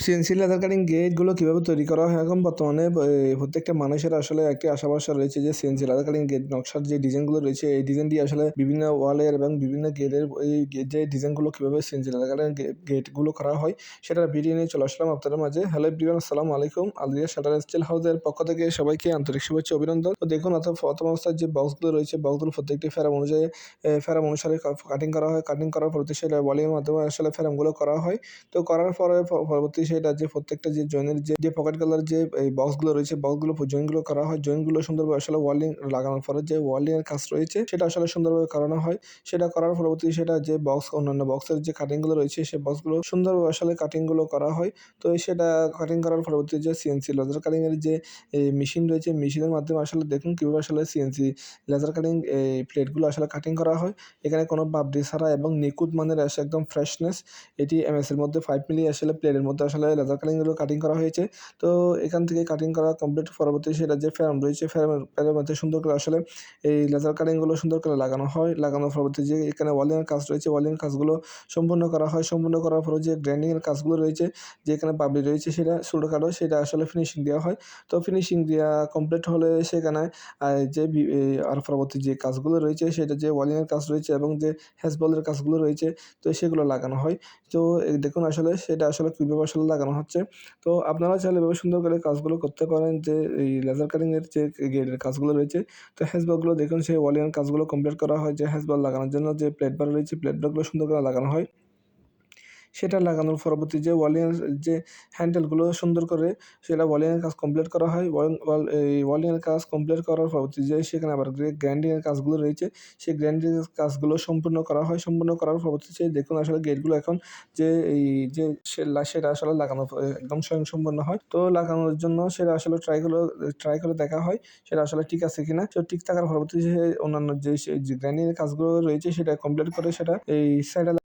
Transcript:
CNC leather cutting গেটগুলো কীভাবে তৈরি করা হয় এখন বর্তমানে প্রত্যেকটা মানুষের আসলে একটি আশা ভরসা রয়েছে যে সিএনসি লেদার কাটিং গেট নকশার যে ডিজাইনগুলো রয়েছে এই ডিজাইন দিয়ে আসলে বিভিন্ন ওয়ালের এবং বিভিন্ন গেটের এই যে ডিজাইনগুলো কীভাবে সিএনসি লেদার কাটিং গেটগুলো করা হয় সেটার ভিডিও নিয়ে চলে আসলাম আপনাদের মাঝে। হ্যালো এভরিওয়ান, আসসালামু আলাইকুম। আলরিয়া শাটার স্টিল হাউসের পক্ষ থেকে সবাইকে আন্তরিক শুভেচ্ছা অভিনন্দন। তো দেখুন অর্থাৎ প্রথম অবস্থায় যে বক্সগুলো রয়েছে বক্সগুলো প্রত্যেকটি ফ্রেম অনুসারে কাটিং করা হয়। কাটিং করার পরবর্তী সেটা ওয়ালের মাধ্যমে আসলে ফ্রেমগুলো করা হয়। তো করার পরে পরবর্তী সেটা যে প্রত্যেকটা যে জয়েনের যে পকেট কালার যে এই বক্সগুলো রয়েছে বক্সগুলো জয়েনগুলো করা হয়। জয়েনগুলো সুন্দরভাবে আসলে ওয়ার্লিং লাগানোর পরে যে ওয়ার্লিং এর কাজ রয়েছে সেটা আসলে সুন্দরভাবে করানো হয়। সেটা করার পরবর্তী সেটা যে বক্স অন্যান্য বক্সের যে কাটিংগুলো রয়েছে সেই বক্সগুলো সুন্দরভাবে আসলে কাটিংগুলো করা হয়। তো সেটা কাটিং করার পরবর্তী যে সিএনসি লেজার কাটিং এর যে মেশিন রয়েছে মেশিনের মাধ্যমে আসলে দেখুন কিভাবে আসলে সিএনসি লেজার কাটিং এই প্লেটগুলো আসলে কাটিং করা হয়। এখানে কোনো বাবরি ছাড়া এবং নিখুঁত মানের আসে একদম ফ্রেশনেস। এটি এমএস এর মধ্যে 5 মিলি আসলে প্লেটের মধ্যে আসলে লেজার কাটিংগুলো কাটিং করা হয়েছে। তো এখান থেকে কাটিং করা কমপ্লিট পরবর্তী সেটা যে ফ্রেম রয়েছে ফ্রেমের মধ্যে সুন্দর করে আসলে এই লেজার কাটিংগুলো সুন্দর করে লাগানো হয়। লাগানোর পরবর্তী যে এখানে ওয়ালিং এর কাজ রয়েছে ওয়ালিং এর কাজগুলো সম্পূর্ণ করা হয়। সম্পূর্ণ করার পরে যে গ্রাইন্ডিং এর কাজগুলো রয়েছে যে এখানে বাবরি রয়েছে সেটা ছোটখাটো সেটা আসলে ফিনিশিং দেওয়া হয়। তো ফিনিশিং দেওয়া কমপ্লিট হলে সেখানে যে আর পরবর্তী যে কাজগুলো রয়েছে সেটা যে ওয়ালিং এর কাজ রয়েছে এবং যে হ্যাজবলের কাজগুলো রয়েছে তো সেগুলো লাগানো হয়। তো দেখুন আসলে সেটা আসলে কীভাবে আসলে লাগানো হচ্ছে। তো আপনারা চাইলে এভাবে সুন্দর করে কাজগুলো করতে পারেন যে এই লেজার কাটিং এর যে গেটের কাজগুলো রয়েছে। তো হ্যাজবলগুলো দেখুন সেই ওয়ালিং এর কাজগুলো কমপ্লিট করা হয়। যে হ্যাজবল লাগানোর জন্য যে প্লেট বার রয়েছে প্লেট বারগুলো সুন্দর করে লাগানো হয়। সেটা লাগানোর পরবর্তী যে ওয়ালিংয়ের যে হ্যান্ডেলগুলো সুন্দর করে সেটা ওয়ালিংয়ের কাজ কমপ্লিট করা হয়। এই ওয়ালিংয়ের কাজ কমপ্লিট করার পরবর্তী যে সেখানে আবার যে গ্রাইন্ডিংয়ের কাজগুলো রয়েছে সেই গ্রাইন্ডিংয়ের কাজগুলো সম্পূর্ণ করা হয়। সম্পূর্ণ করার পরবর্তীতে দেখুন আসলে গেটগুলো এখন যে এই যে সেটা আসলে লাগানো একদম স্বয়ংসম্পূর্ণ হয়। তো লাগানোর জন্য সেটা আসলে ট্রাই করে দেখা হয় সেটা আসলে ঠিক আছে কিনা। তো ঠিক থাকার পরবর্তীতে অন্যান্য যে গ্রাইন্ডিংয়ের কাজগুলো রয়েছে সেটা কমপ্লিট করে সেটা এই সাইডে